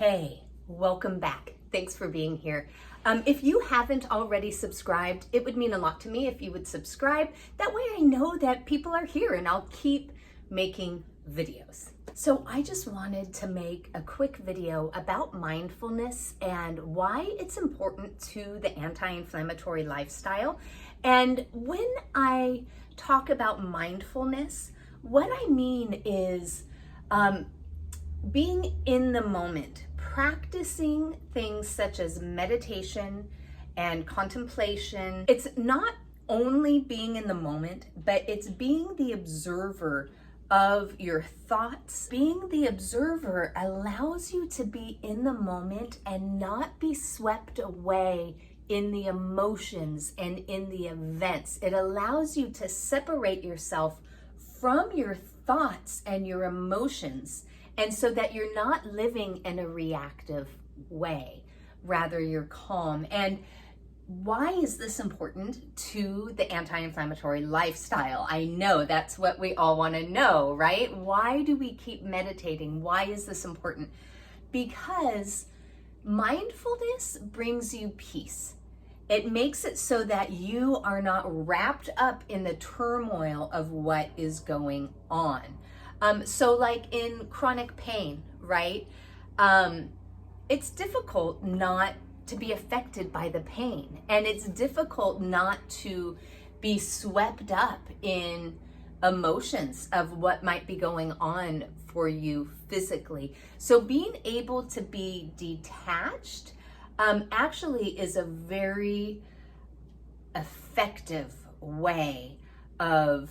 Hey, welcome back. Thanks for being here. If you haven't already subscribed, it would mean a lot to me if you would subscribe. That way I know that people are here and I'll keep making videos. So I just wanted to make a quick video about mindfulness and why it's important to the anti-inflammatory lifestyle. And when I talk about mindfulness, what I mean is being in the moment, practicing things such as meditation and contemplation. It's not only being in the moment, but it's being the observer of your thoughts. Being the observer allows you to be in the moment and not be swept away in the emotions and in the events. It allows you to separate yourself from your thoughts and your emotions, and so that you're not living in a reactive way, rather you're calm. And why is this important to the anti-inflammatory lifestyle? I know that's what we all want to know, right? Why do we keep meditating? Why is this important? Because mindfulness brings you peace. It makes it so that you are not wrapped up in the turmoil of what is going on. So like in chronic pain, right? It's difficult not to be affected by the pain, and it's difficult not to be swept up in emotions of what might be going on for you physically. So being able to be detached actually is a very effective way of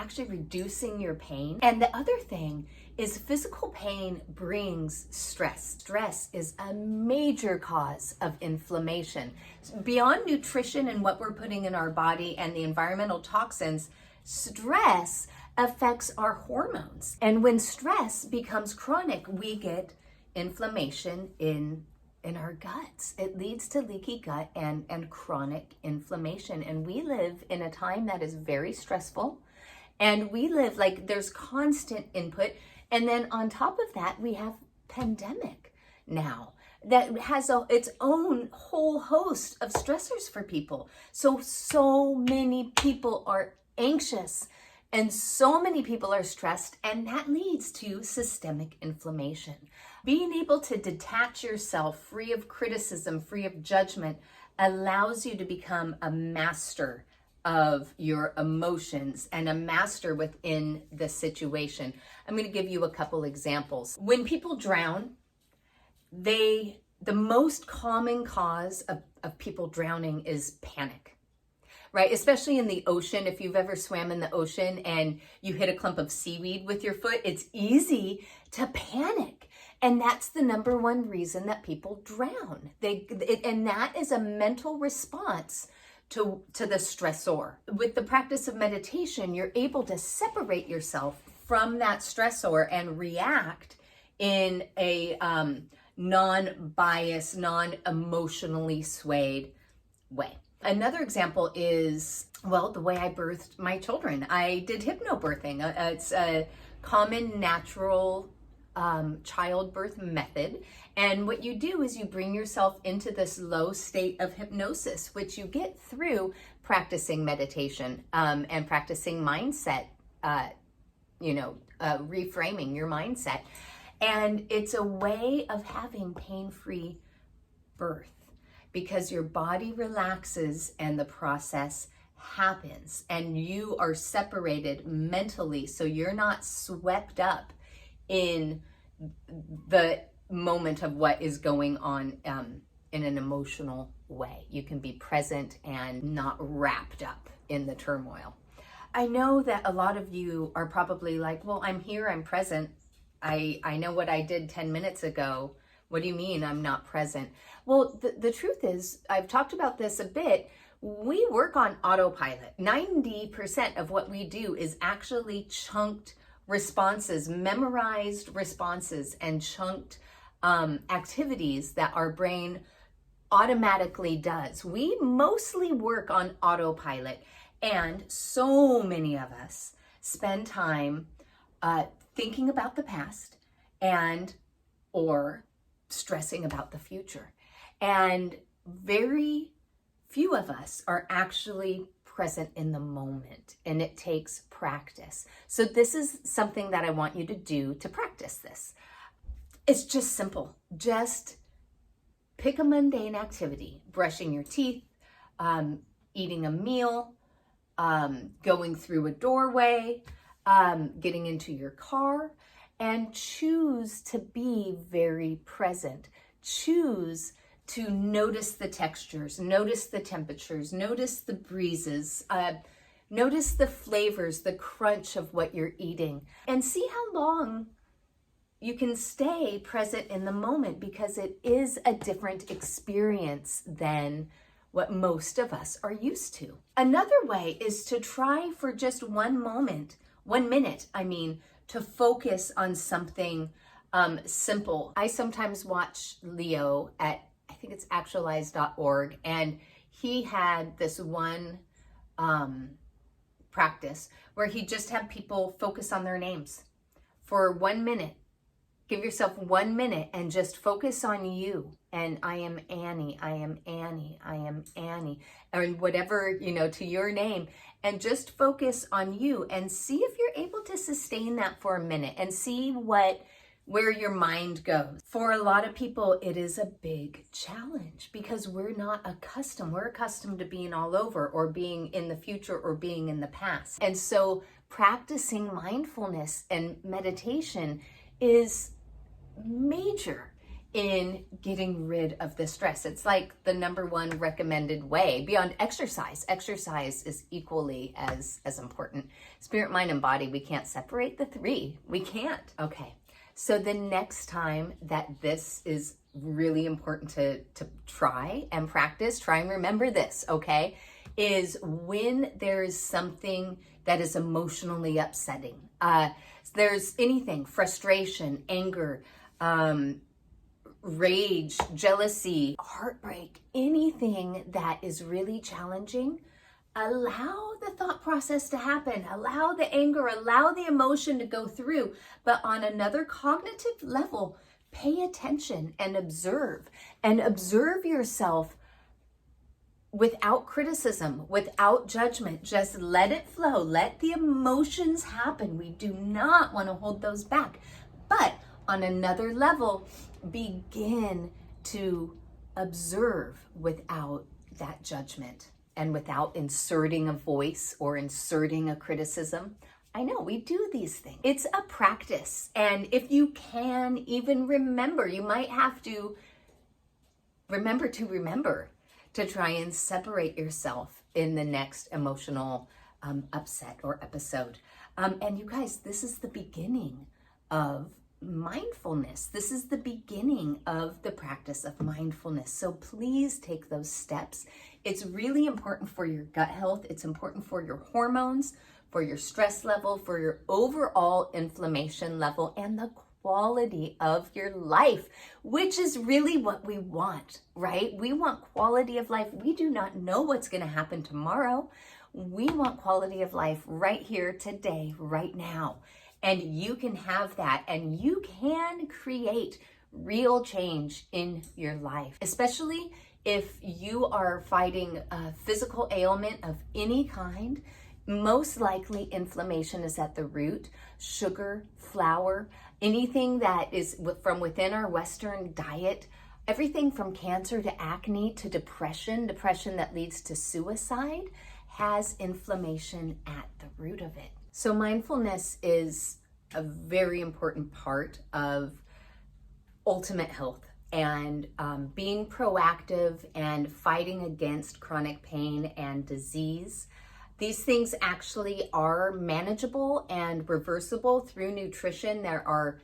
actually reducing your pain. And the other thing is physical pain brings stress. Stress is a major cause of inflammation. Beyond nutrition and what we're putting in our body and the environmental toxins, stress affects our hormones. And when stress becomes chronic, we get inflammation in our guts. It leads to leaky gut and chronic inflammation. And we live in a time that is very stressful. And we live like there's constant input. And then on top of that, we have pandemic now that has its own whole host of stressors for people. So many people are anxious and so many people are stressed, and that leads to systemic inflammation. Being able to detach yourself free of criticism, free of judgment, allows you to become a master of your emotions and a master within the situation. I'm going to give you a couple examples. When people drown, the most common cause of people drowning is panic, right? Especially in the ocean. If you've ever swam in the ocean and you hit a clump of seaweed with your foot, it's easy to panic. And that's the number one reason that people drown. And that is a mental response to the stressor. With the practice of meditation, you're able to separate yourself from that stressor and react in a non-biased, non-emotionally swayed way. Another example is, well, the way I birthed my children. I did hypnobirthing. It's a common natural childbirth method. And what you do is you bring yourself into this low state of hypnosis, which you get through practicing meditation and practicing mindset, reframing your mindset. And it's a way of having pain-free birth because your body relaxes and the process happens and you are separated mentally, so you're not swept up in the moment of what is going on in an emotional way. You can be present and not wrapped up in the turmoil. I know that a lot of you are probably like, well, I'm here, I'm present. I know what I did 10 minutes ago. What do you mean I'm not present? Well, the truth is, I've talked about this a bit. We work on autopilot. 90% of what we do is actually chunked responses, memorized responses, and chunked activities that our brain automatically does. We mostly work on autopilot, and so many of us spend time thinking about the past and or stressing about the future. And very few of us are actually present in the moment, and it takes practice. So this is something that I want you to do to practice this. It's just simple. Just pick a mundane activity, brushing your teeth, eating a meal, going through a doorway, getting into your car, and choose to be very present. Choose to notice the textures, notice the temperatures, notice the breezes, notice the flavors, the crunch of what you're eating, and see how long you can stay present in the moment, because it is a different experience than what most of us are used to. Another way is to try for just 1 minute, to focus on something simple. I sometimes watch Leo at, I think it's actualize.org, and he had this one practice where he just had people focus on their names for 1 minute. Give yourself 1 minute and just focus on you. And I am Annie, I am Annie, I am Annie, or whatever, to your name. And just focus on you and see if you're able to sustain that for a minute and see where your mind goes. For a lot of people, it is a big challenge because we're not accustomed. We're accustomed to being all over, or being in the future, or being in the past. And so practicing mindfulness and meditation is major in getting rid of the stress. It's like the number one recommended way beyond exercise. Exercise is equally as important. Spirit, mind, and body, we can't separate the three. We can't. Okay. So the next time that this is really important to try and practice, try and remember this, okay, is when there's something that is emotionally upsetting. There's anything, frustration, anger, rage, jealousy, heartbreak, anything that is really challenging, allow the thought process to happen, allow the anger, allow the emotion to go through, but on another cognitive level, pay attention and observe yourself without criticism, without judgment. Just let it flow, let the emotions happen. We do not want to hold those back, but on another level, begin to observe without that judgment and without inserting a voice or inserting a criticism. I know we do these things. It's a practice. And if you can even remember, you might have to remember to try and separate yourself in the next emotional upset or episode. And you guys, this is the beginning of mindfulness. This is the beginning of the practice of mindfulness. So please take those steps. It's really important for your gut health. It's important for your hormones, for your stress level, for your overall inflammation level, and the quality of your life, which is really what we want, right? We want quality of life. We do not know what's going to happen tomorrow. We want quality of life right here, today, right now. And you can have that, and you can create real change in your life, especially if you are fighting a physical ailment of any kind. Most likely inflammation is at the root. Sugar, flour, anything that is from within our Western diet, everything from cancer to acne to depression that leads to suicide, has inflammation at the root of it. So mindfulness is a very important part of ultimate health and being proactive and fighting against chronic pain and disease. These things actually are manageable and reversible through nutrition. There are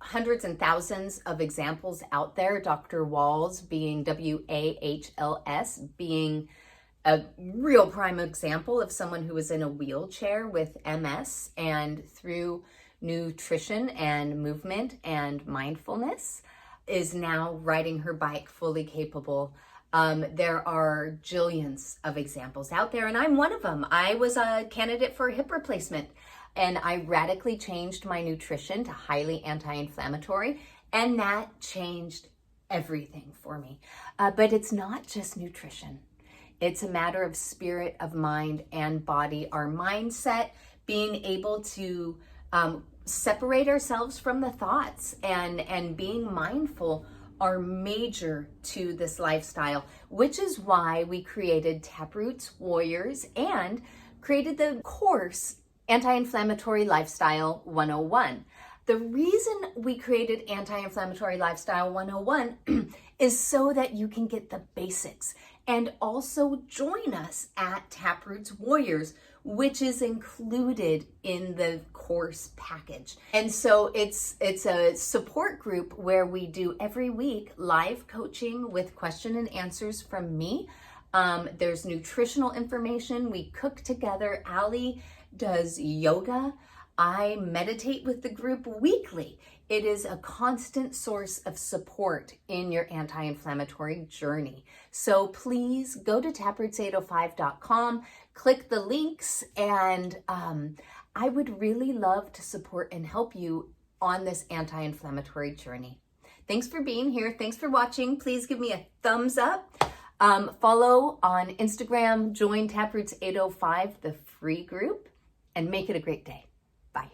hundreds and thousands of examples out there. Dr. Wahls being WAHLS being a real prime example of someone who was in a wheelchair with MS, and through nutrition and movement and mindfulness is now riding her bike fully capable. There are jillions of examples out there, and I'm one of them. I was a candidate for a hip replacement, and I radically changed my nutrition to highly anti-inflammatory, And that changed everything for me. But it's not just nutrition. It's a matter of spirit, of mind, and body. Our mindset, being able to separate ourselves from the thoughts and being mindful are major to this lifestyle, which is why we created Taproots Warriors and created the course Anti-Inflammatory Lifestyle 101. The reason we created Anti-Inflammatory Lifestyle 101 is so that you can get the basics and also join us at Taproots Warriors, which is included in the course package. And so it's a support group where we do every week live coaching with question and answers from me. There's nutritional information. We cook together. Allie does yoga. I meditate with the group weekly. It is a constant source of support in your anti-inflammatory journey. So please go to taproots805.com, click the links, and I would really love to support and help you on this anti-inflammatory journey. Thanks for being here. Thanks for watching. Please give me a thumbs up. Follow on Instagram, join Taproots805, the free group, and make it a great day. Bye.